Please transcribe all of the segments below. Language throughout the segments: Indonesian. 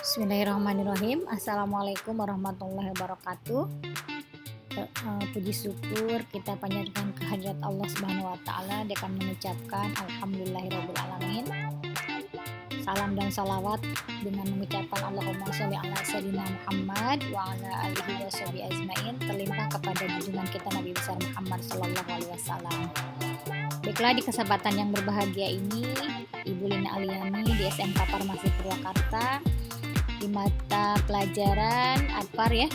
Bismillahirrahmanirrahim. Assalamualaikum warahmatullahi wabarakatuh. Puji syukur kita panjatkan kehadirat Allah Subhanahu wa taala dengan mengucapkan alhamdulillahirabbil alamin. Salam dan salawat dengan mengucapkan Allahumma sholli ala sayyidina Muhammad wa ala alihi washabihi ajmain terlimpah kepada junjungan kita Nabi besar Muhammad sallallahu alaihi wasallam. Baiklah, di kesempatan yang berbahagia ini Ibu Lina Aliani di SMK Farmasi Purwakarta di mata pelajaran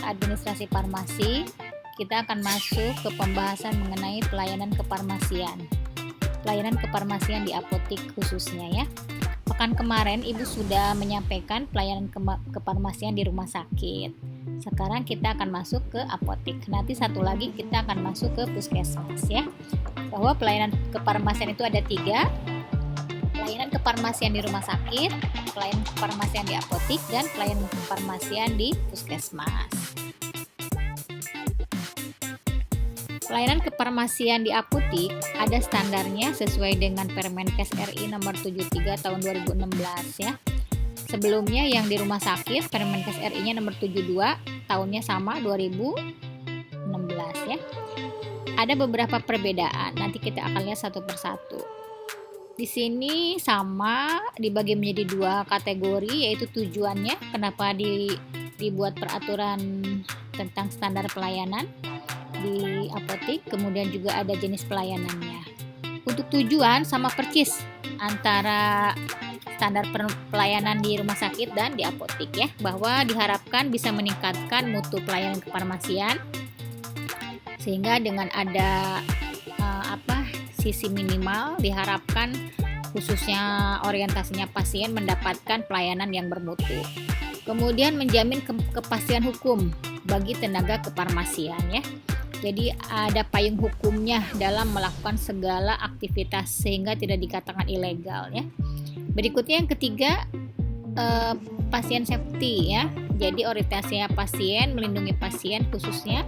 Administrasi Farmasi, kita akan masuk ke pembahasan mengenai pelayanan kefarmasian. Pelayanan kefarmasian di apotik khususnya ya. Pekan kemarin Ibu sudah menyampaikan pelayanan kefarmasian di rumah sakit. Sekarang kita akan masuk ke apotik. Nanti satu lagi kita akan masuk ke puskesmas ya. Bahwa pelayanan kefarmasian itu ada 3. Pelayanan kefarmasian di rumah sakit, pelayanan kefarmasian di apotik, dan pelayanan kefarmasian di puskesmas. Pelayanan kefarmasian di apotik ada standarnya sesuai dengan Permenkes RI nomor 73 tahun 2016 ya. Sebelumnya yang di rumah sakit Permenkes RI-nya nomor 72 tahunnya sama 2016 ya. Ada beberapa perbedaan, nanti kita akan lihat satu persatu. Di sini sama dibagi menjadi 2 kategori, yaitu tujuannya kenapa dibuat peraturan tentang standar pelayanan di apotik, kemudian juga ada jenis pelayanannya. Untuk tujuan sama persis antara standar pelayanan di rumah sakit dan di apotik ya, bahwa diharapkan bisa meningkatkan mutu pelayanan kefarmasian sehingga dengan ada sisi minimal diharapkan khususnya orientasinya pasien mendapatkan pelayanan yang bermutu. Kemudian menjamin kepastian hukum bagi tenaga kefarmasian ya. Jadi ada payung hukumnya dalam melakukan segala aktivitas sehingga tidak dikatakan ilegal ya. Berikutnya yang ketiga, pasien safety ya. Jadi orientasinya pasien, melindungi pasien khususnya,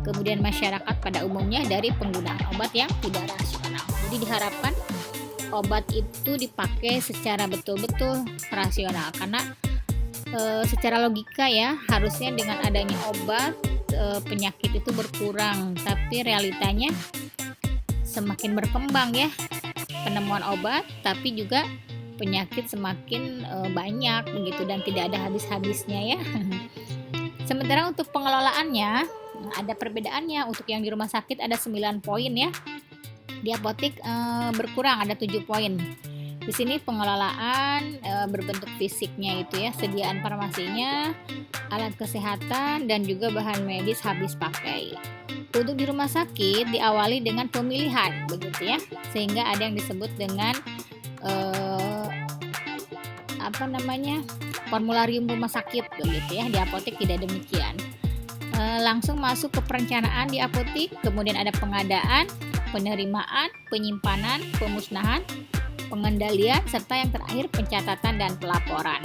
kemudian masyarakat pada umumnya dari penggunaan obat yang tidak rasional. Jadi diharapkan obat itu dipakai secara betul-betul rasional karena secara logika ya harusnya dengan adanya obat penyakit itu berkurang, tapi realitanya semakin berkembang ya penemuan obat, tapi juga penyakit semakin banyak begitu dan tidak ada habis-habisnya ya. Sementara untuk pengelolaannya ada perbedaannya. Untuk yang di rumah sakit ada 9 poin ya. Di apotik berkurang, ada 7 poin. Di sini pengelolaan berbentuk fisiknya itu ya, sediaan farmasinya, alat kesehatan dan juga bahan medis habis pakai. Untuk di rumah sakit diawali dengan pemilihan begitu ya. Sehingga ada yang disebut dengan formularium rumah sakit begitu ya. Di apotik tidak demikian. Langsung masuk ke perencanaan di apotik, kemudian ada pengadaan, penerimaan, penyimpanan, pemusnahan, pengendalian, serta yang terakhir pencatatan dan pelaporan.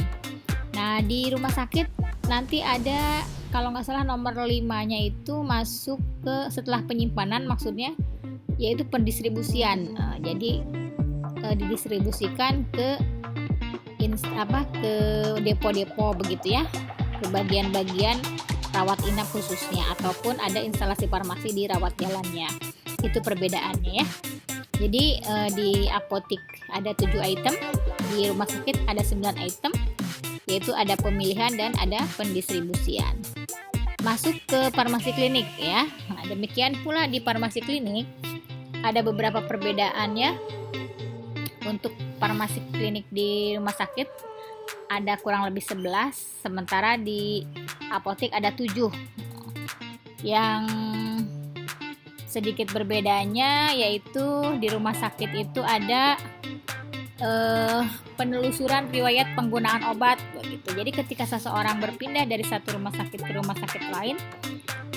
Nah, di rumah sakit nanti ada kalau nggak salah nomor 5-nya itu masuk ke setelah penyimpanan maksudnya yaitu pendistribusian. Jadi didistribusikan ke depo-depo begitu ya, ke bagian-bagian rawat inap khususnya ataupun ada instalasi farmasi di rawat jalannya. Itu perbedaannya ya. Jadi di apotik ada 7 item, di rumah sakit ada 9 item, yaitu ada pemilihan dan ada pendistribusian. Masuk ke farmasi klinik ya. Nah, demikian pula di farmasi klinik ada beberapa perbedaannya. Untuk farmasi klinik di rumah sakit ada kurang lebih 11, sementara di apotik ada 7. Yang sedikit berbedanya yaitu di rumah sakit itu ada penelusuran riwayat penggunaan obat begitu. Jadi ketika seseorang berpindah dari satu rumah sakit ke rumah sakit lain,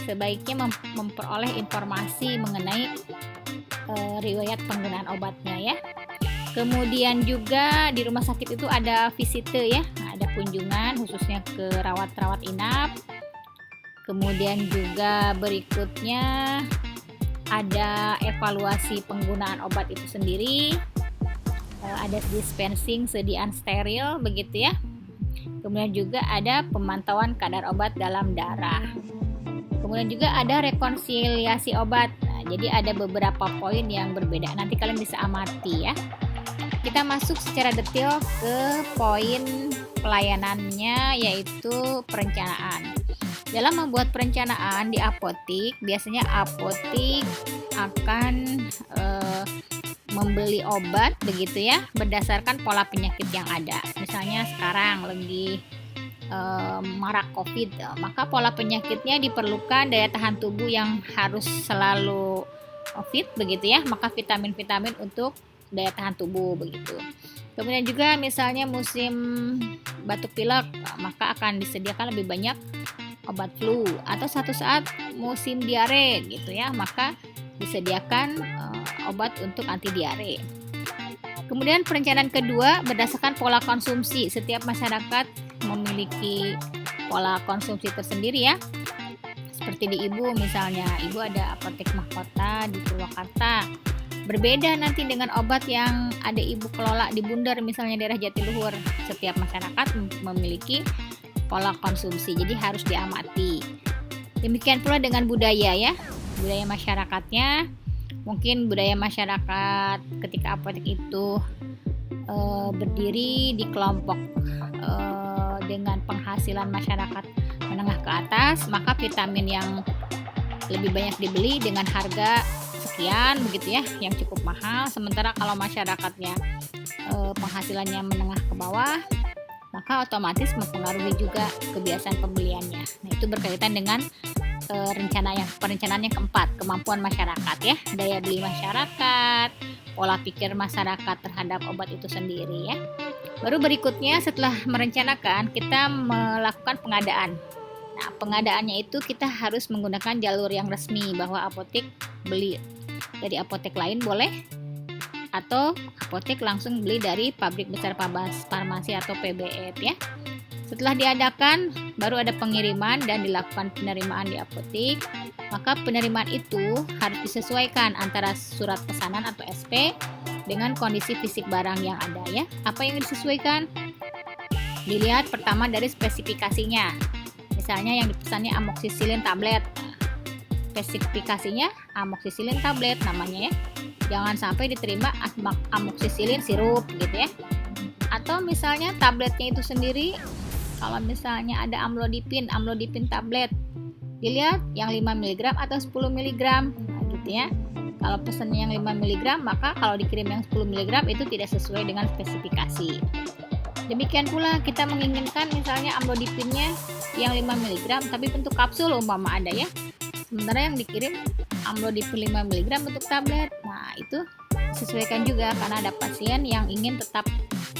sebaiknya memperoleh informasi mengenai riwayat penggunaan obatnya ya. Kemudian juga di rumah sakit itu ada visite ya, ada kunjungan khususnya ke rawat inap. Kemudian juga berikutnya ada evaluasi penggunaan obat itu sendiri, ada dispensing sediaan steril begitu ya. Kemudian juga ada pemantauan kadar obat dalam darah. Kemudian juga ada rekonsiliasi obat. Nah, jadi ada beberapa poin yang berbeda. Nanti kalian bisa amati ya. Kita masuk secara detail ke poin pelayanannya, yaitu perencanaan. Dalam membuat perencanaan di apotik, biasanya apotik akan membeli obat begitu ya, berdasarkan pola penyakit yang ada. Misalnya sekarang lagi marak COVID, maka pola penyakitnya diperlukan daya tahan tubuh yang harus selalu fit begitu ya, maka vitamin-vitamin untuk daya tahan tubuh begitu. Kemudian juga misalnya musim batuk pilek, maka akan disediakan lebih banyak obat flu, atau satu saat musim diare gitu ya, maka disediakan obat untuk anti diare. Kemudian perencanaan kedua berdasarkan pola konsumsi. Setiap masyarakat memiliki pola konsumsi tersendiri ya. Seperti di Ibu misalnya, Ibu ada apotek mahkota di Purwakarta. Berbeda nanti dengan obat yang ada Ibu kelola di Bundar misalnya daerah Jatiluhur. Setiap masyarakat memiliki pola konsumsi, jadi harus diamati. Demikian pula dengan budaya ya. Budaya masyarakatnya, mungkin budaya masyarakat ketika apotek itu berdiri di kelompok dengan penghasilan masyarakat menengah ke atas, maka vitamin yang lebih banyak dibeli dengan harga sekian begitu ya, yang cukup mahal. Sementara kalau masyarakatnya penghasilannya menengah ke bawah, maka otomatis mempengaruhi juga kebiasaan pembeliannya. Nah, itu berkaitan dengan perencanaan yang keempat, kemampuan masyarakat ya, daya beli masyarakat, pola pikir masyarakat terhadap obat itu sendiri ya. Baru berikutnya setelah merencanakan, kita melakukan pengadaan. Nah, pengadaannya itu kita harus menggunakan jalur yang resmi, bahwa apotek beli dari apotek lain boleh, atau apotek langsung beli dari pabrik besar farmasi atau PBF ya. Setelah diadakan, baru ada pengiriman dan dilakukan penerimaan di apotek. Maka penerimaan itu harus disesuaikan antara surat pesanan atau SP dengan kondisi fisik barang yang ada ya. Apa yang disesuaikan? Dilihat pertama dari spesifikasinya. Misalnya yang dipesannya amoksisilin tablet. Spesifikasinya amoksisilin tablet namanya ya. Jangan sampai diterima amoksisilin sirup gitu ya. Atau misalnya tabletnya itu sendiri, kalau misalnya ada amlodipin tablet, dilihat yang 5 mg atau 10 mg nah, gitu ya. Kalau pesannya yang 5 mg, maka kalau dikirim yang 10 mg itu tidak sesuai dengan spesifikasi. Demikian pula kita menginginkan misalnya amlodipinnya yang 5 mg tapi bentuk kapsul umpama ada ya. Sementara yang dikirim amlodipin 5 mg bentuk tablet. Nah, itu sesuaikan juga karena ada pasien yang ingin tetap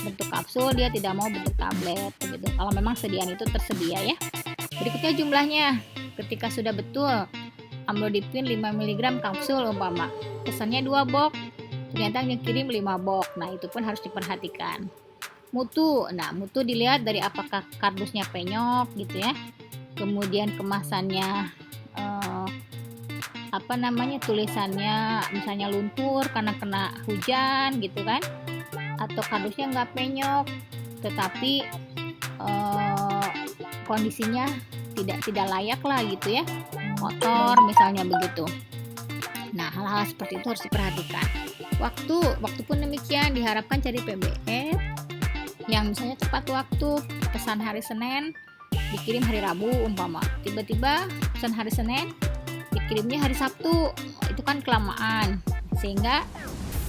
bentuk kapsul, dia tidak mau bentuk tablet begitu. Kalau memang sediaan itu tersedia ya. Berikutnya jumlahnya. Ketika sudah betul amlodipin 5 mg kapsul umpama, pesannya 2 box, ternyata yang kirim 5 box. Nah, itu pun harus diperhatikan. Mutu. Nah, mutu dilihat dari apakah kardusnya penyok gitu ya. Kemudian kemasannya tulisannya misalnya luntur karena kena hujan gitu kan, atau kardusnya nggak penyok tetapi kondisinya tidak layak lah gitu ya, kotor misalnya begitu. Nah, hal-hal seperti itu harus diperhatikan. Waktu pun demikian, diharapkan cari PBF yang misalnya tepat waktu. Pesan hari Senin dikirim hari Rabu umpama, tiba-tiba pesan hari Senin dikirimnya hari Sabtu, itu kan kelamaan, sehingga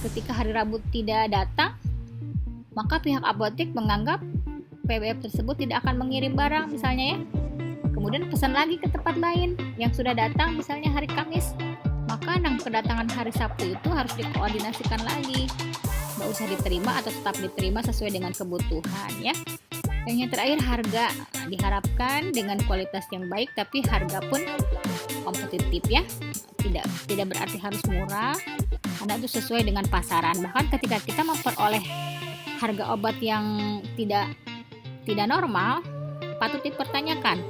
ketika hari Rabu tidak datang, maka pihak apotek menganggap PBF tersebut tidak akan mengirim barang misalnya ya. Kemudian pesan lagi ke tempat lain yang sudah datang misalnya hari Kamis, maka kedatangan hari Sabtu itu harus dikoordinasikan lagi, nggak usah diterima atau tetap diterima sesuai dengan kebutuhan ya. Yang terakhir, harga. Diharapkan dengan kualitas yang baik tapi harga pun kompetitif ya. Tidak berarti harus murah, karena itu sesuai dengan pasaran. Bahkan ketika kita memperoleh harga obat yang tidak normal, patut dipertanyakan.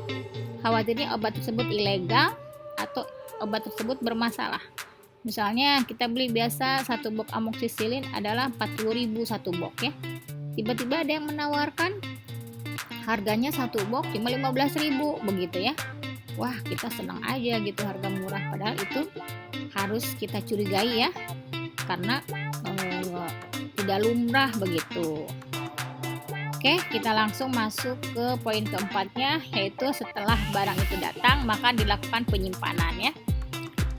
Khawatirnya obat tersebut ilegal atau obat tersebut bermasalah. Misalnya kita beli biasa satu box amoksisilin adalah 40.000 satu box ya. Tiba-tiba ada yang menawarkan harganya satu box cuma 15.000 begitu ya. Wah, kita senang aja gitu, harga murah, padahal itu harus kita curigai ya, karena tidak lumrah begitu. Oke, kita langsung masuk ke poin keempatnya, yaitu setelah barang itu datang maka dilakukan penyimpanan ya.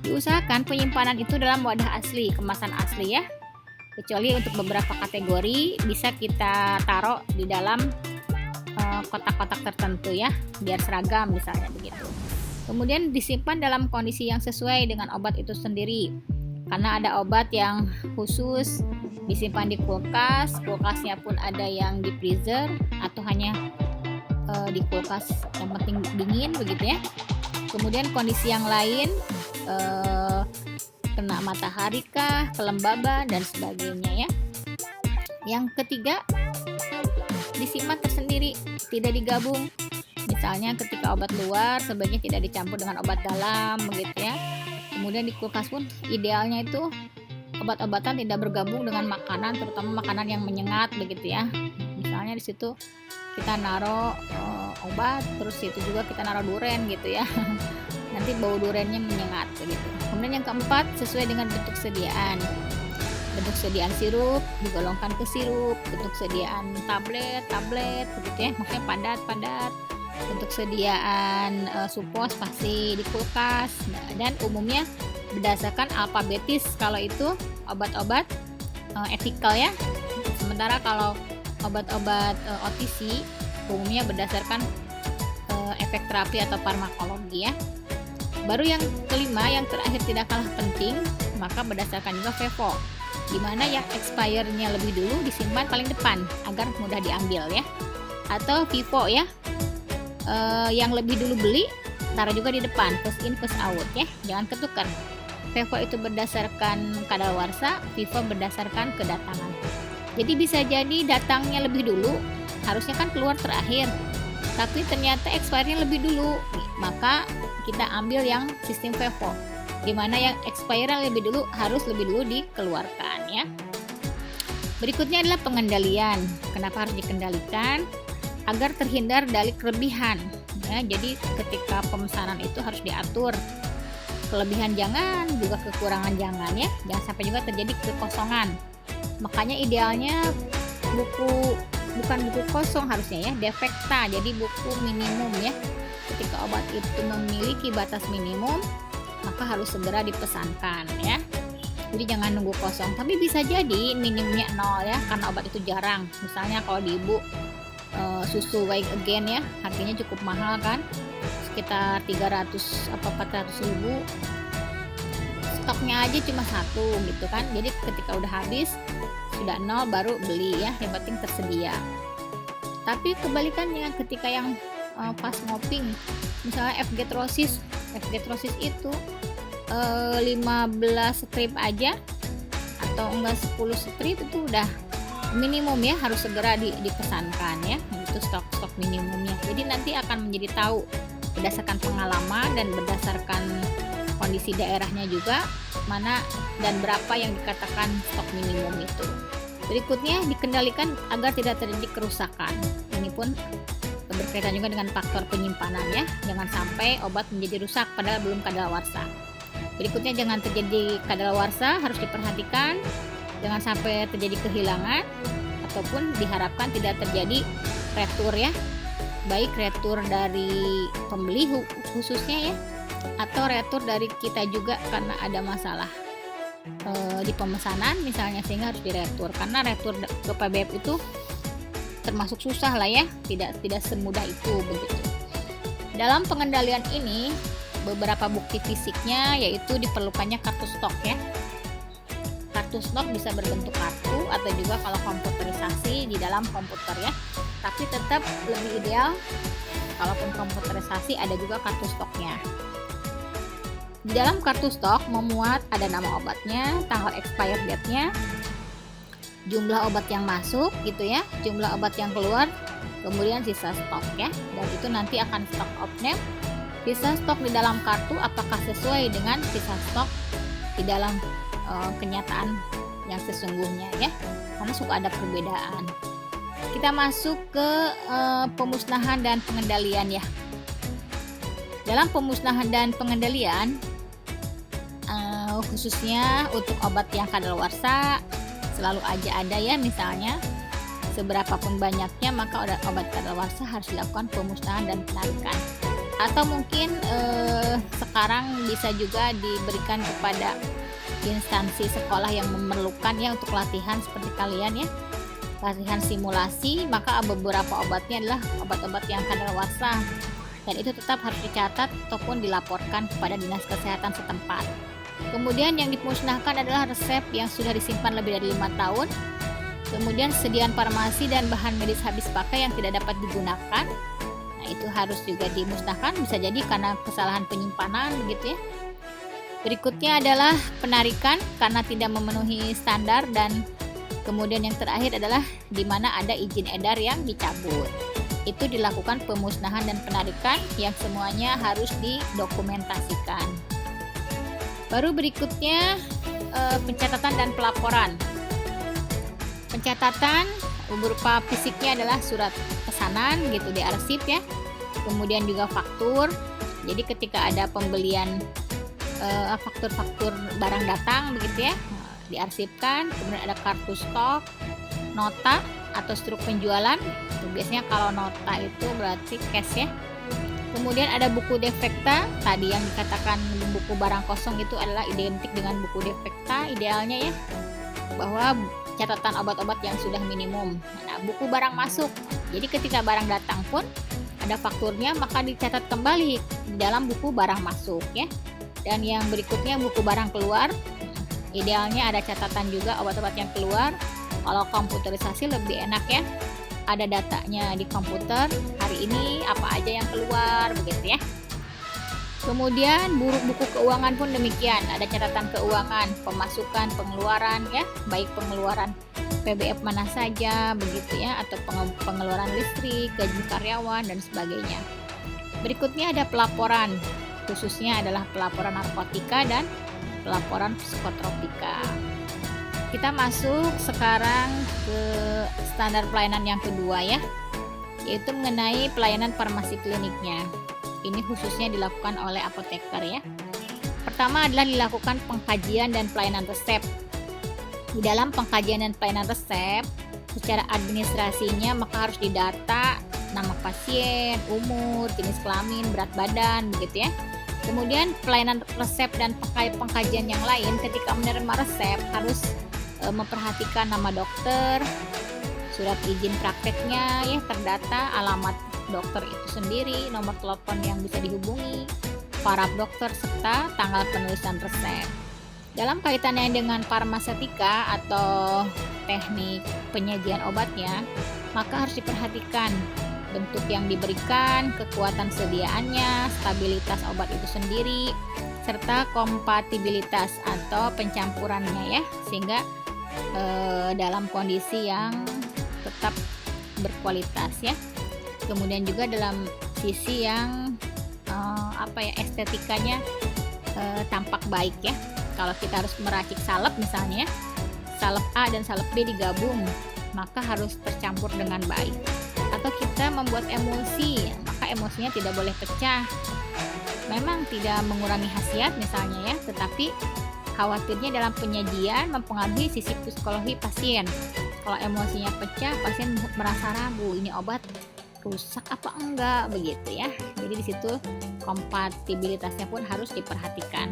Diusahakan penyimpanan itu dalam wadah asli, kemasan asli ya. Kecuali untuk beberapa kategori bisa kita taruh di dalam kotak-kotak tertentu ya, biar seragam misalnya begitu. Kemudian disimpan dalam kondisi yang sesuai dengan obat itu sendiri. Karena ada obat yang khusus disimpan di kulkas, kulkasnya pun ada yang di freezer atau hanya di kulkas yang penting dingin begitu ya. Kemudian kondisi yang lain kena matahari kah, kelembaban dan sebagainya ya. Yang ketiga, disimpan tersendiri, tidak digabung. Misalnya ketika obat luar sebaiknya tidak dicampur dengan obat dalam begitu ya. Kemudian di kulkas pun idealnya itu obat-obatan tidak bergabung dengan makanan, terutama makanan yang menyengat begitu ya. Misalnya di situ kita naruh obat, terus itu juga kita naruh duren gitu ya. Nanti bau durennya menyengat begitu. Kemudian yang keempat, sesuai dengan bentuk sediaan. Bentuk sediaan sirup digolongkan ke sirup, bentuk sediaan tablet begitu ya, makanya padat. Untuk sediaan supos pasti di kulkas, dan umumnya berdasarkan alfabetis kalau itu obat-obat etikal ya. Sementara kalau obat-obat OTC umumnya berdasarkan efek terapi atau farmakologi ya. Baru yang kelima, yang terakhir tidak kalah penting, maka berdasarkan juga FEVO, dimana yang expire-nya lebih dulu disimpan paling depan agar mudah diambil ya. Atau FIFO ya, yang lebih dulu beli taruh juga di depan, first in first out ya, jangan ketukar. FEVO itu berdasarkan kadaluarsa, FIFO berdasarkan kedatangan. Jadi bisa jadi datangnya lebih dulu, harusnya kan keluar terakhir, tapi ternyata expire-nya lebih dulu, maka kita ambil yang sistem FEVO, dimana yang expire lebih dulu harus lebih dulu dikeluarkan ya. Berikutnya adalah pengendalian. Kenapa harus dikendalikan? Agar terhindar dari kelebihan ya. Jadi ketika pemesanan itu harus diatur, kelebihan jangan, juga kekurangan jangan ya, jangan sampai juga terjadi kekosongan. Makanya idealnya bukan buku kosong harusnya ya, defekta, jadi buku minimum ya. Ketika obat itu memiliki batas minimum maka harus segera dipesankan ya. Jadi jangan nunggu kosong, tapi bisa jadi minimumnya 0 ya, karena obat itu jarang. Misalnya kalau di ibu susu Wake Again ya, harganya cukup mahal kan, sekitar 300 atau 400 ribu, stoknya aja cuma 1 gitu kan. Jadi ketika udah habis, sudah 0 baru beli ya, yang penting tersedia. Tapi kebalikannya, ketika yang pas ngoping, misalnya FG Trosis itu 15 strip aja atau enggak 10 strip itu udah minimum ya, harus segera dipesankan ya, itu stok minimumnya. Jadi nanti akan menjadi tahu berdasarkan pengalaman dan berdasarkan kondisi daerahnya juga mana dan berapa yang dikatakan stok minimum itu. Berikutnya, dikendalikan agar tidak terjadi kerusakan. Ini pun berkaitan juga dengan faktor penyimpanan ya, jangan sampai obat menjadi rusak padahal belum kadaluarsa. Berikutnya, jangan terjadi kadaluarsa, harus diperhatikan jangan sampai terjadi kehilangan, ataupun diharapkan tidak terjadi retur ya, baik retur dari pembeli khususnya ya, atau retur dari kita juga karena ada masalah di pemesanan misalnya, sehingga harus diretur. Karena retur ke PBF itu termasuk susah lah ya, tidak semudah itu begitu. Dalam pengendalian ini beberapa bukti fisiknya, yaitu diperlukannya kartu stok ya. Kartu stok bisa berbentuk kartu atau juga kalau komputerisasi di dalam komputer ya. Tapi tetap lebih ideal kalaupun komputerisasi ada juga kartu stoknya. Di dalam kartu stok memuat ada nama obatnya, tanggal expired date-nya, jumlah obat yang masuk gitu ya, jumlah obat yang keluar, kemudian sisa stok ya. Dan itu nanti akan stock of name. Sisa stok di dalam kartu apakah sesuai dengan sisa stok di dalam kenyataan yang sesungguhnya ya, karena suka ada perbedaan. Kita masuk ke pemusnahan dan pengendalian ya. Dalam pemusnahan dan pengendalian, khususnya untuk obat yang kadaluarsa, selalu aja ada ya, misalnya seberapapun banyaknya maka obat kadaluarsa harus dilakukan pemusnahan dan penarikan. Atau mungkin sekarang bisa juga diberikan kepada instansi sekolah yang memerlukan ya untuk latihan seperti kalian ya, latihan simulasi, maka beberapa obatnya adalah obat-obat yang kadaluarsa dan itu tetap harus dicatat ataupun dilaporkan kepada dinas kesehatan setempat. Kemudian yang dimusnahkan adalah resep yang sudah disimpan lebih dari 5 tahun. Kemudian sediaan farmasi dan bahan medis habis pakai yang tidak dapat digunakan. Nah, itu harus juga dimusnahkan, bisa jadi karena kesalahan penyimpanan begitu ya. Berikutnya adalah penarikan karena tidak memenuhi standar, dan kemudian yang terakhir adalah di mana ada izin edar yang dicabut. Itu dilakukan pemusnahan dan penarikan yang semuanya harus didokumentasikan. Baru berikutnya pencatatan dan pelaporan. Pencatatan berupa fisiknya adalah surat pesanan gitu, diarsip ya. Kemudian juga faktur. Jadi ketika ada pembelian faktur-faktur barang datang begitu ya, diarsipkan. Kemudian ada kartu stok, nota atau struk penjualan. Biasanya kalau nota itu berarti cash ya. Kemudian ada buku defekta, tadi yang dikatakan buku barang kosong itu adalah identik dengan buku defekta idealnya ya, bahwa catatan obat-obat yang sudah minimum. Nah, buku barang masuk, jadi ketika barang datang pun ada fakturnya, maka dicatat kembali di dalam buku barang masuk ya. Dan yang berikutnya buku barang keluar, idealnya ada catatan juga obat-obat yang keluar. Kalau komputerisasi lebih enak ya, ada datanya di komputer, hari ini apa aja yang keluar begitu ya. Kemudian buku keuangan pun demikian, ada catatan keuangan, pemasukan, pengeluaran ya, baik pengeluaran PBF mana saja begitu ya, atau pengeluaran listrik, gaji karyawan dan sebagainya. Berikutnya ada pelaporan, khususnya adalah pelaporan narkotika dan pelaporan psikotropika. Kita masuk sekarang ke standar pelayanan yang kedua ya, yaitu mengenai pelayanan farmasi kliniknya. Ini khususnya dilakukan oleh apoteker ya. Pertama adalah dilakukan pengkajian dan pelayanan resep. Di dalam pengkajian dan pelayanan resep, secara administrasinya maka harus didata nama pasien, umur, jenis kelamin, berat badan begitu ya. Kemudian pelayanan resep dan pengkajian yang lain, ketika menerima resep harus memperhatikan nama dokter, surat izin prakteknya ya terdata, alamat dokter itu sendiri, nomor telepon yang bisa dihubungi, paraf dokter, serta tanggal penulisan resep. Dalam kaitannya dengan farmasetika atau teknik penyajian obatnya, maka harus diperhatikan bentuk yang diberikan, kekuatan sediaannya, stabilitas obat itu sendiri, serta kompatibilitas atau pencampurannya ya, sehingga dalam kondisi yang tetap berkualitas ya. Kemudian juga dalam sisi yang estetikanya tampak baik ya. Kalau kita harus meracik salep misalnya, salep A dan salep B digabung, maka harus tercampur dengan baik. Atau kita membuat emulsi, maka emulsinya tidak boleh pecah. Memang tidak mengurangi khasiat misalnya ya, tetapi khawatirnya dalam penyajian mempengaruhi sisi psikologi pasien. Kalau emosinya pecah, pasien merasa ragu, ini obat rusak apa enggak begitu ya. Jadi di situ kompatibilitasnya pun harus diperhatikan.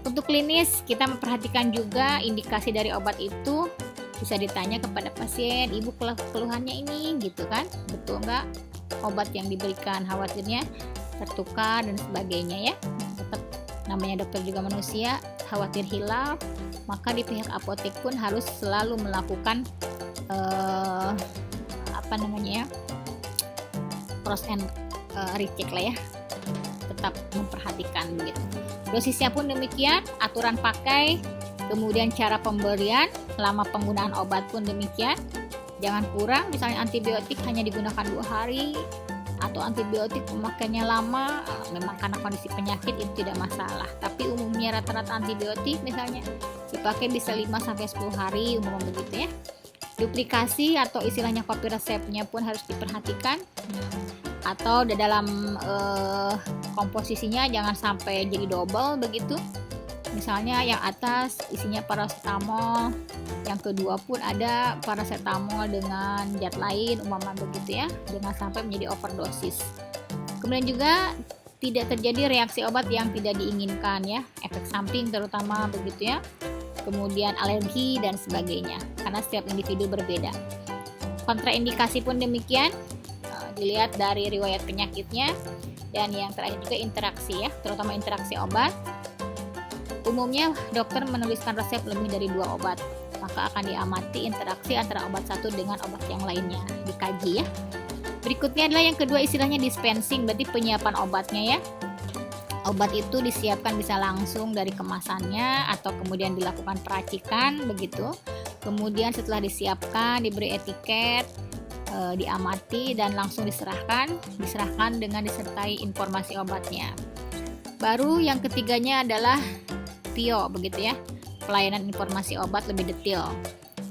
Untuk klinis, kita memperhatikan juga indikasi dari obat itu. Bisa ditanya kepada pasien, ibu keluhannya ini gitu kan, betul enggak obat yang diberikan, khawatirnya tertukar dan sebagainya ya. Tetap namanya dokter juga manusia, khawatir hilaf, maka di pihak apotek pun harus selalu melakukan cross and recheck lah ya, tetap memperhatikan begitu. Dosisnya pun demikian, aturan pakai, kemudian cara pemberian, lama penggunaan obat pun demikian, jangan kurang. Misalnya antibiotik hanya digunakan 2 hari, atau antibiotik pemakaiannya lama, memang karena kondisi penyakit itu tidak masalah. Tapi umumnya rata-rata antibiotik misalnya dipakai bisa 5-10 hari umum begitu ya. Duplikasi atau istilahnya copy resepnya pun harus diperhatikan, atau di dalam komposisinya jangan sampai jadi double begitu. Misalnya yang atas isinya paracetamol, yang kedua pun ada paracetamol dengan zat lain umpama begitu ya, jangan sampai menjadi overdosis. Kemudian juga tidak terjadi reaksi obat yang tidak diinginkan ya, efek samping terutama begitu ya, kemudian alergi dan sebagainya, karena setiap individu berbeda. Kontraindikasi pun demikian, dilihat dari riwayat penyakitnya, dan yang terakhir juga interaksi ya, terutama interaksi obat. Umumnya dokter menuliskan resep lebih dari 2 obat, maka akan diamati interaksi antara obat satu dengan obat yang lainnya, dikaji ya. Berikutnya adalah yang kedua, istilahnya dispensing, berarti penyiapan obatnya ya. Obat itu disiapkan bisa langsung dari kemasannya atau kemudian dilakukan peracikan begitu. Kemudian setelah disiapkan diberi etiket, diamati dan langsung diserahkan dengan disertai informasi obatnya. Baru yang ketiganya adalah PIO begitu ya, pelayanan informasi obat lebih detail.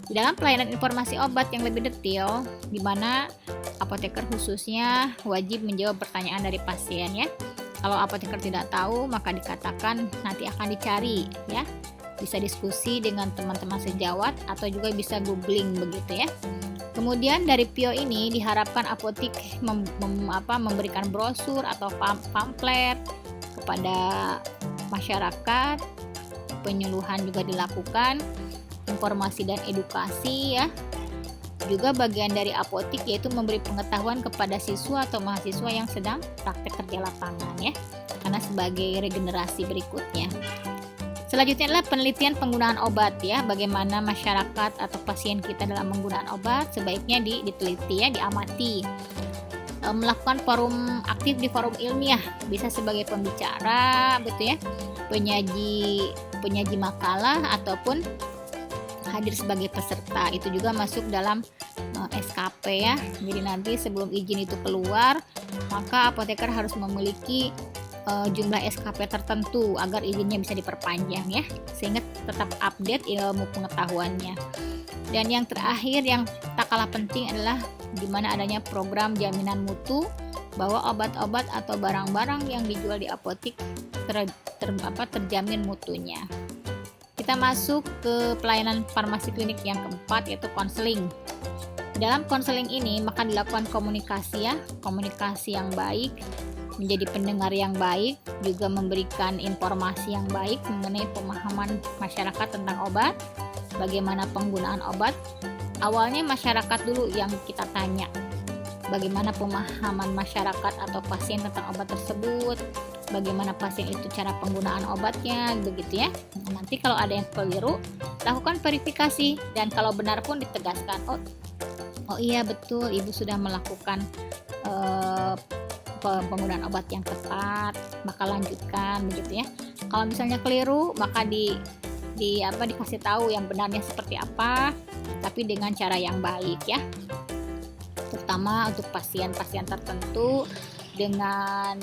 Di dalam pelayanan informasi obat yang lebih detail, di mana apoteker khususnya wajib menjawab pertanyaan dari pasien ya. Kalau apoteker tidak tahu, maka dikatakan nanti akan dicari ya. Bisa diskusi dengan teman-teman sejawat atau juga bisa googling begitu ya. Kemudian dari PIO ini diharapkan apotek memberikan brosur atau pamflet kepada masyarakat. Penyuluhan juga dilakukan, informasi dan edukasi ya. Juga bagian dari apotek yaitu memberi pengetahuan kepada siswa atau mahasiswa yang sedang praktek kerja lapangan ya, karena sebagai regenerasi berikutnya. Selanjutnya adalah penelitian penggunaan obat ya, bagaimana masyarakat atau pasien kita dalam penggunaan obat sebaiknya diteliti ya, diamati. Melakukan forum aktif di forum ilmiah, bisa sebagai pembicara betul ya, penyaji makalah ataupun hadir sebagai peserta, itu juga masuk dalam SKP ya. Jadi nanti sebelum izin itu keluar, maka apoteker harus memiliki jumlah SKP tertentu agar izinnya bisa diperpanjang ya, sehingga tetap update ilmu pengetahuannya. Dan yang terakhir yang tak kalah penting adalah di mana adanya program jaminan mutu, bahwa obat-obat atau barang-barang yang dijual di apotek terjamin mutunya. Kita masuk ke pelayanan farmasi klinik yang keempat, yaitu konseling. Dalam konseling ini maka dilakukan komunikasi ya, komunikasi yang baik, menjadi pendengar yang baik, juga memberikan informasi yang baik mengenai pemahaman masyarakat tentang obat, bagaimana penggunaan obat. Awalnya masyarakat dulu yang kita tanya, bagaimana pemahaman masyarakat atau pasien tentang obat tersebut, bagaimana pasien itu cara penggunaan obatnya begitu ya. Nanti kalau ada yang keliru, lakukan verifikasi, dan kalau benar pun ditegaskan, oh iya betul, ibu sudah melakukan penggunaan obat yang tepat, maka lanjutkan begitu ya. Kalau misalnya keliru, maka dikasih tahu yang benarnya seperti apa, tapi dengan cara yang baik ya. Terutama untuk pasien-pasien tertentu dengan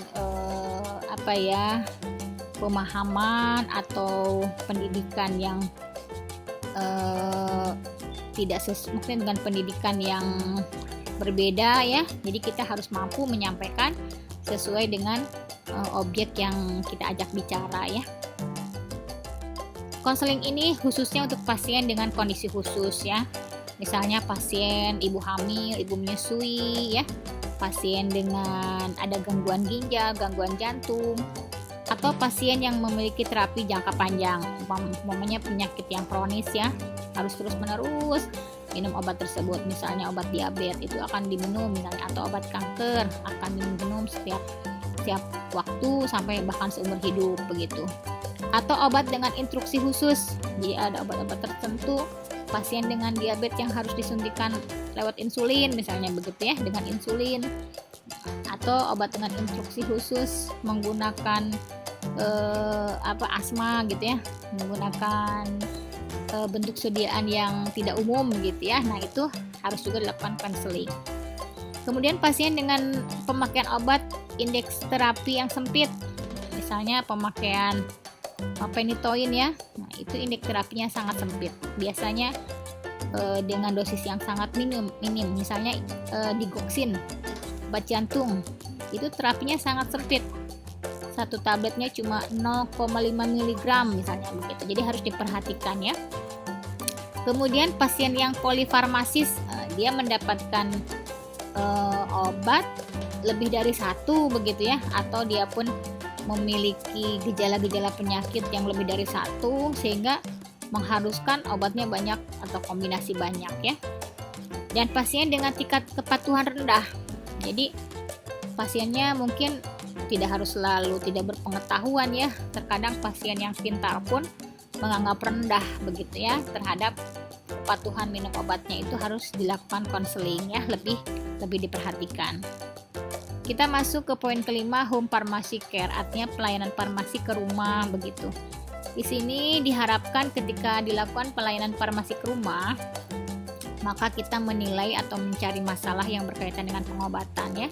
pemahaman atau pendidikan yang tidak mungkin dengan pendidikan yang berbeda ya. Jadi kita harus mampu menyampaikan sesuai dengan objek yang kita ajak bicara ya. Konseling ini khususnya untuk pasien dengan kondisi khusus ya. Misalnya pasien ibu hamil, ibu menyusui ya, pasien dengan ada gangguan ginjal, gangguan jantung, atau pasien yang memiliki terapi jangka panjang, umpamanya penyakit yang kronis ya, harus terus-menerus minum obat tersebut. Misalnya obat diabetes itu akan diminum misalnya, atau obat kanker akan diminum setiap waktu sampai bahkan seumur hidup begitu. Atau obat dengan instruksi khusus, jadi ada obat-obat tertentu pasien dengan diabetes yang harus disuntikan lewat insulin misalnya begitu ya, dengan insulin. Atau obat dengan instruksi khusus menggunakan asma gitu ya, menggunakan bentuk sediaan yang tidak umum gitu ya. Nah itu harus juga dilakukan konseling. Kemudian pasien dengan pemakaian obat indeks terapi yang sempit, misalnya pemakaian phenytoin ya, nah itu indeks terapinya sangat sempit. Biasanya dengan dosis yang sangat minim, misalnya digoxin, obat jantung, itu terapinya sangat sempit. Satu tabletnya cuma 0,5 mg misalnya begitu. Jadi harus diperhatikan ya. Kemudian pasien yang polifarmasis, dia mendapatkan obat lebih dari satu begitu ya, atau dia pun memiliki gejala-gejala penyakit yang lebih dari satu sehingga mengharuskan obatnya banyak atau kombinasi banyak ya. Dan pasien dengan tingkat kepatuhan rendah, jadi pasiennya mungkin tidak harus selalu tidak berpengetahuan ya. Terkadang pasien yang pintar pun menganggap rendah begitu ya terhadap kepatuhan minum obatnya, itu harus dilakukan konseling ya, lebih diperhatikan. Kita masuk ke poin kelima, home pharmacy care, artinya pelayanan farmasi ke rumah begitu. Di sini diharapkan ketika dilakukan pelayanan farmasi ke rumah, maka kita menilai atau mencari masalah yang berkaitan dengan pengobatan ya.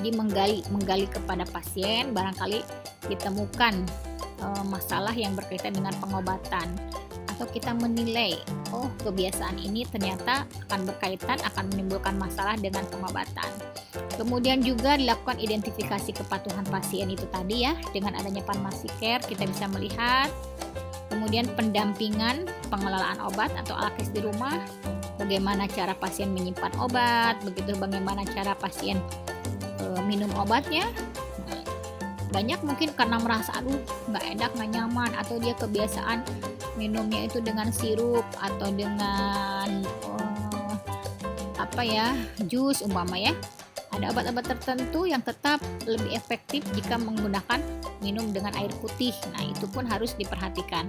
Jadi menggali kepada pasien, barangkali ditemukan masalah yang berkaitan dengan pengobatan, atau kita menilai, oh kebiasaan ini ternyata akan berkaitan, akan menimbulkan masalah dengan pengobatan. Kemudian juga dilakukan identifikasi kepatuhan pasien itu tadi ya, dengan adanya pharmacy care kita bisa melihat. Kemudian pendampingan pengelolaan obat atau alkes di rumah, bagaimana cara pasien menyimpan obat, begitu bagaimana cara pasien minum obatnya. Banyak mungkin karena merasa aduh nggak enak, nggak nyaman, atau dia kebiasaan minumnya itu dengan sirup atau dengan jus umpama ya. Ada obat-obat tertentu yang tetap lebih efektif jika menggunakan minum dengan air putih. Nah, itu pun harus diperhatikan.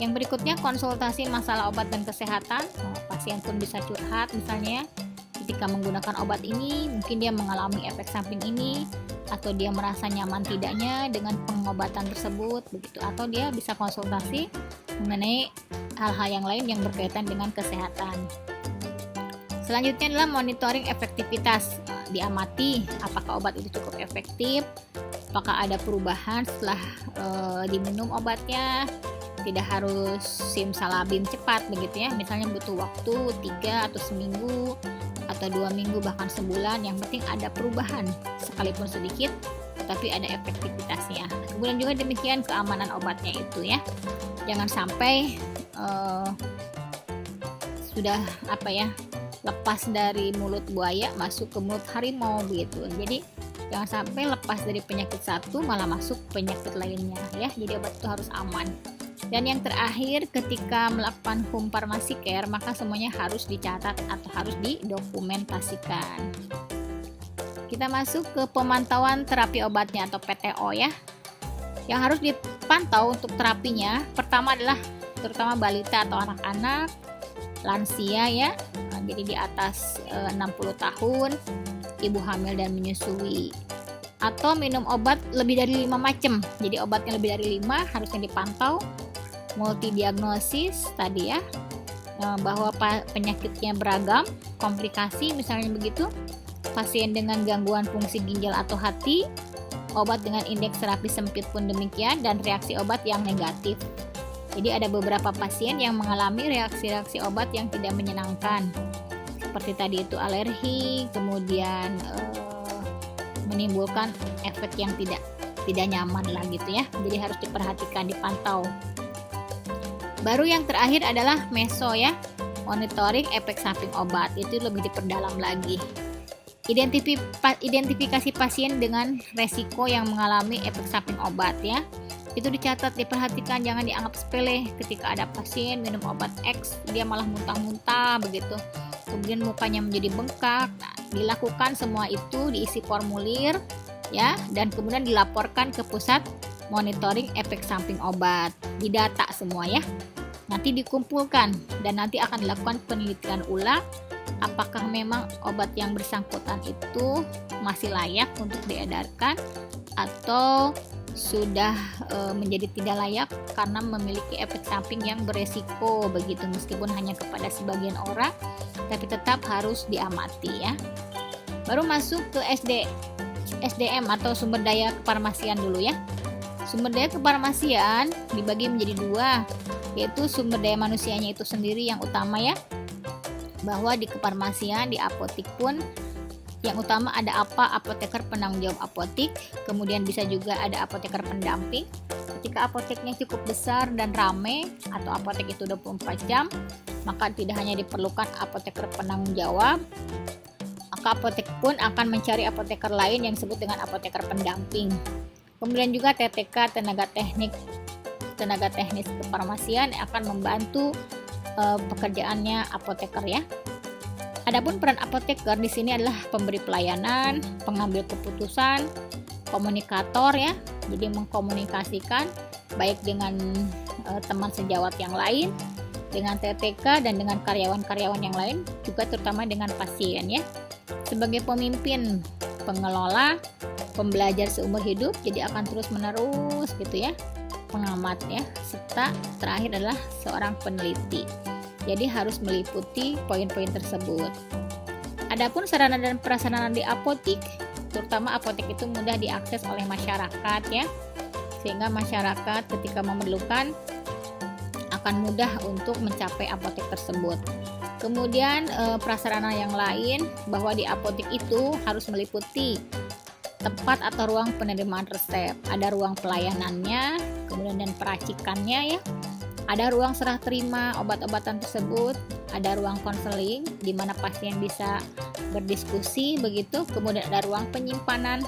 Yang berikutnya, konsultasi masalah obat dan kesehatan. Pasien pun bisa curhat misalnya ketika menggunakan obat ini mungkin dia mengalami efek samping ini, atau dia merasa nyaman tidaknya dengan pengobatan tersebut begitu, atau dia bisa konsultasi mengenai hal-hal yang lain yang berkaitan dengan kesehatan. Selanjutnya adalah monitoring efektivitas. Diamati apakah obat itu cukup efektif, apakah ada perubahan setelah diminum obatnya. Tidak harus simsalabim cepat begitu ya, misalnya butuh waktu 3 atau seminggu atau 2 minggu bahkan sebulan, yang penting ada perubahan sekalipun sedikit tapi ada efektivitasnya. Kemudian juga demikian keamanan obatnya itu ya, jangan sampai sudah lepas dari mulut buaya masuk ke mulut harimau begitu. Jadi jangan sampai lepas dari penyakit satu malah masuk penyakit lainnya ya. Jadi obat itu harus aman. Dan yang terakhir, ketika melakukan home pharmacy care, maka semuanya harus dicatat atau harus didokumentasikan. Kita masuk ke pemantauan terapi obatnya atau PTO ya. Yang harus dipantau untuk terapinya, pertama adalah terutama balita atau anak-anak, lansia ya, jadi di atas 60 tahun, ibu hamil dan menyusui, atau minum obat lebih dari 5 macam. Jadi obatnya lebih dari 5 harusnya dipantau. Multidiagnosis tadi ya, bahwa penyakitnya beragam, komplikasi misalnya begitu, pasien dengan gangguan fungsi ginjal atau hati, obat dengan indeks terapi sempit pun demikian, dan reaksi obat yang negatif. Jadi ada beberapa pasien yang mengalami reaksi-reaksi obat yang tidak menyenangkan, seperti tadi itu alergi, kemudian menimbulkan efek yang tidak nyaman lah gitu ya. Jadi harus diperhatikan, dipantau. Baru yang terakhir adalah meso ya, monitoring efek samping obat, itu lebih diperdalam lagi. Identifikasi pasien dengan resiko yang mengalami efek samping obat ya, itu dicatat, diperhatikan, jangan dianggap sepele. Ketika ada pasien minum obat X, dia malah muntah-muntah begitu, kemudian mukanya menjadi bengkak. Nah, dilakukan semua itu, diisi formulir ya, dan kemudian dilaporkan ke pusat monitoring efek samping obat, didata semua ya, nanti dikumpulkan dan nanti akan dilakukan penelitian ulang apakah memang obat yang bersangkutan itu masih layak untuk diedarkan atau sudah menjadi tidak layak karena memiliki efek samping yang beresiko begitu, meskipun hanya kepada sebagian orang tapi tetap harus diamati ya. Baru masuk ke SDM atau sumber daya kefarmasian dulu ya. Sumber daya kefarmasian dibagi menjadi 2, yaitu sumber daya manusianya itu sendiri yang utama ya, bahwa di kefarmasian, di apotik pun yang utama ada apa? Apoteker penanggung jawab apotik, kemudian bisa juga ada apoteker pendamping. Ketika apoteknya cukup besar dan ramai atau apotek itu 24 jam, maka tidak hanya diperlukan apoteker penanggung jawab, maka apotek pun akan mencari apoteker lain yang disebut dengan apoteker pendamping. Kemudian juga TTK, tenaga teknis kefarmasian akan membantu pekerjaannya apoteker ya. Adapun peran apoteker di sini adalah pemberi pelayanan, pengambil keputusan, komunikator ya. Jadi mengkomunikasikan baik dengan teman sejawat yang lain, dengan TTK dan dengan karyawan-karyawan yang lain, juga terutama dengan pasien ya. Sebagai pemimpin, pengelola, pembelajar seumur hidup, jadi akan terus-menerus gitu ya, pengamat ya, serta terakhir adalah seorang peneliti. Jadi harus meliputi poin-poin tersebut. Adapun sarana dan prasarana di apotik, terutama apotek itu mudah diakses oleh masyarakat ya, sehingga masyarakat ketika memerlukan akan mudah untuk mencapai apotek tersebut. Kemudian prasarana yang lain bahwa di apotek itu harus meliputi tempat atau ruang penerimaan resep, ada ruang pelayanannya, kemudian dan peracikannya ya. Ada ruang serah terima obat-obatan tersebut, ada ruang konseling di mana pasien bisa berdiskusi begitu, kemudian ada ruang penyimpanan,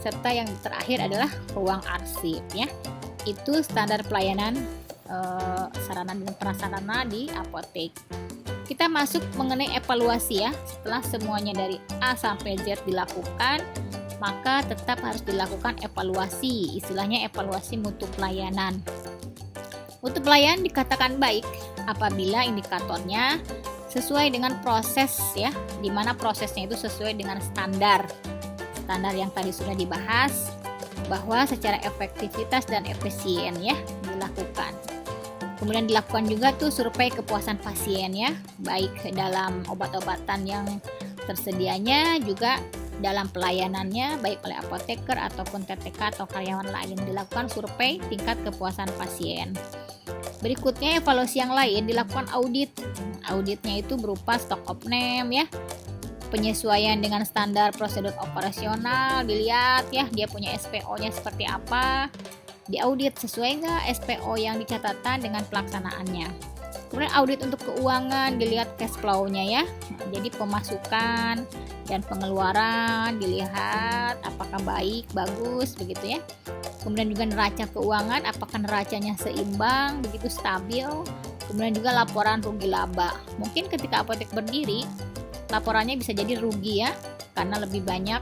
serta yang terakhir adalah ruang arsip ya. Itu standar pelayanan sarana dan prasarana di apotek. Kita masuk mengenai evaluasi ya. Setelah semuanya dari A sampai Z dilakukan, maka tetap harus dilakukan evaluasi, istilahnya evaluasi mutu pelayanan. Mutu pelayanan dikatakan baik apabila indikatornya sesuai dengan proses ya, di mana prosesnya itu sesuai dengan standar yang tadi sudah dibahas, bahwa secara efektivitas dan efisien ya dilakukan. Kemudian dilakukan juga tuh survei kepuasan pasien ya, baik dalam obat-obatan yang tersedianya, juga dalam pelayanannya baik oleh apoteker ataupun TTK atau karyawan lain. Dilakukan survei tingkat kepuasan pasien. Berikutnya evaluasi yang lain dilakukan audit. Auditnya itu berupa stock of name ya, penyesuaian dengan standar prosedur operasional, dilihat ya dia punya SPO-nya seperti apa, diaudit sesuai nggak SPO yang dicatatkan dengan pelaksanaannya. Kemudian audit untuk keuangan, dilihat cash flow-nya ya, jadi pemasukan dan pengeluaran dilihat apakah baik, bagus begitu ya. Kemudian juga neraca keuangan, apakah neracanya seimbang, begitu stabil. Kemudian juga laporan rugi laba. Mungkin ketika apotek berdiri, laporannya bisa jadi rugi ya, karena lebih banyak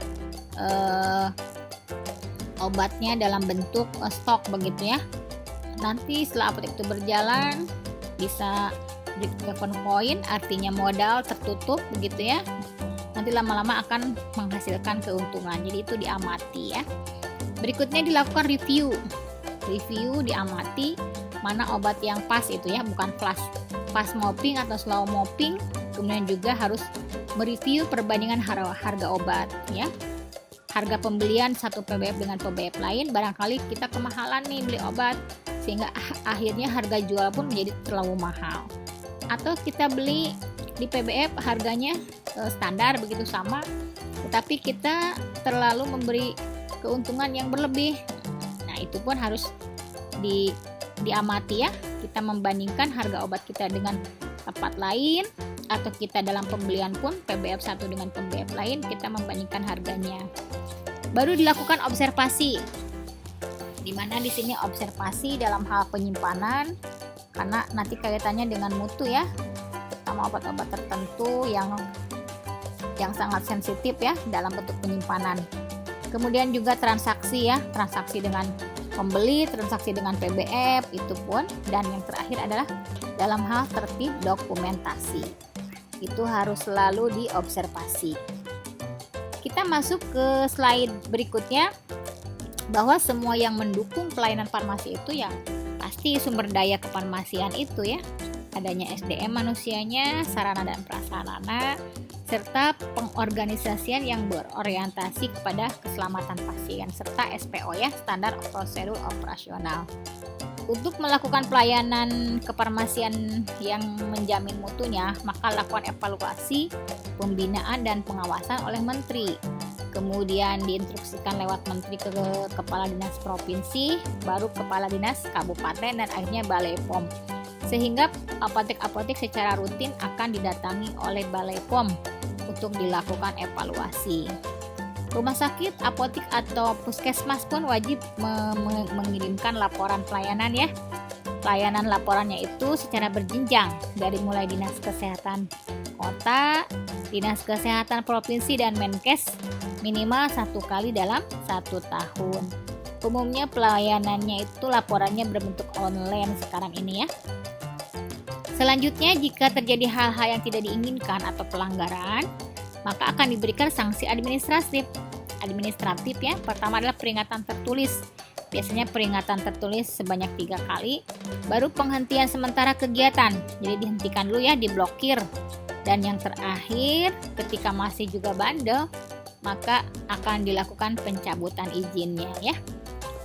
obatnya dalam bentuk stok begitu ya. Nanti setelah apotek itu berjalan, bisa break-even point, artinya modal tertutup begitu ya. Nanti lama-lama akan menghasilkan keuntungan. Jadi itu diamati ya. Berikutnya dilakukan review. Review diamati mana obat yang pas itu ya, bukan fast moving atau slow moving. Kemudian juga harus mereview perbandingan harga obat ya. Harga pembelian satu PBF dengan PBF lain, barangkali kita kemahalan nih beli obat sehingga akhirnya harga jual pun menjadi terlalu mahal. Atau kita beli di PBF harganya standar begitu sama, tetapi kita terlalu memberi keuntungan yang berlebih. Nah, itu pun harus diamati ya. Kita membandingkan harga obat kita dengan tempat lain, atau kita dalam pembelian pun PBF satu dengan PBF lain, kita membandingkan harganya. Baru dilakukan observasi. Di mana di sini observasi dalam hal penyimpanan, karena nanti kaitannya dengan mutu ya, terutama obat-obat tertentu yang sangat sensitif ya dalam bentuk penyimpanan. Kemudian juga transaksi ya, transaksi dengan pembeli, transaksi dengan PBF itu pun, dan yang terakhir adalah dalam hal tertib dokumentasi. Itu harus selalu diobservasi. Kita masuk ke slide berikutnya, bahwa semua yang mendukung pelayanan farmasi itu ya pasti sumber daya kefarmasian itu ya, adanya SDM manusianya, sarana dan prasarana, serta pengorganisasian yang berorientasi kepada keselamatan pasien, serta SPO ya, standar prosedur operasional. Untuk melakukan pelayanan kefarmasian yang menjamin mutunya, maka lakukan evaluasi, pembinaan, dan pengawasan oleh menteri. Kemudian diinstruksikan lewat menteri ke kepala dinas provinsi, baru kepala dinas kabupaten, dan akhirnya Balai POM. Sehingga apotek-apotek secara rutin akan didatangi oleh Balai POM untuk dilakukan evaluasi. Rumah sakit, apotek, atau puskesmas pun wajib mengirimkan laporan pelayanan ya. Pelayanan laporannya itu secara berjenjang dari mulai dinas kesehatan kota, dinas kesehatan provinsi, dan Menkes minimal 1 kali dalam 1 tahun. Umumnya pelayanannya itu laporannya berbentuk online sekarang ini ya. Selanjutnya, jika terjadi hal-hal yang tidak diinginkan atau pelanggaran, maka akan diberikan sanksi administratif ya. Pertama adalah peringatan tertulis. Biasanya peringatan tertulis sebanyak 3 kali. Baru penghentian sementara kegiatan. Jadi dihentikan dulu ya, diblokir. Dan yang terakhir, ketika masih juga bandel, maka akan dilakukan pencabutan izinnya ya.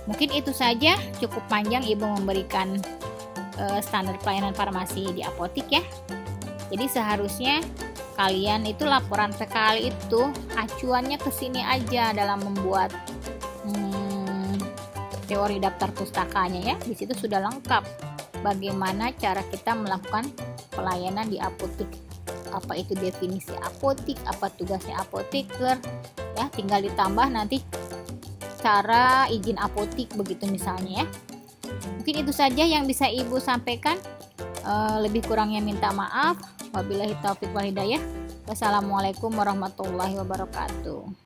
Mungkin itu saja, cukup panjang Ibu memberikan standar pelayanan farmasi di apotik ya. Jadi seharusnya kalian itu laporan PKL itu acuannya ke sini aja dalam membuat teori daftar pustakanya ya. Di situ sudah lengkap bagaimana cara kita melakukan pelayanan di apotik. Apa itu definisi apotik, apa tugasnya apoteker ya, tinggal ditambah nanti cara izin apotik begitu misalnya ya. Mungkin itu saja yang bisa Ibu sampaikan. Lebih kurangnya minta maaf. Wabillahi taufiq wal hidayah. Wassalamualaikum warahmatullahi wabarakatuh.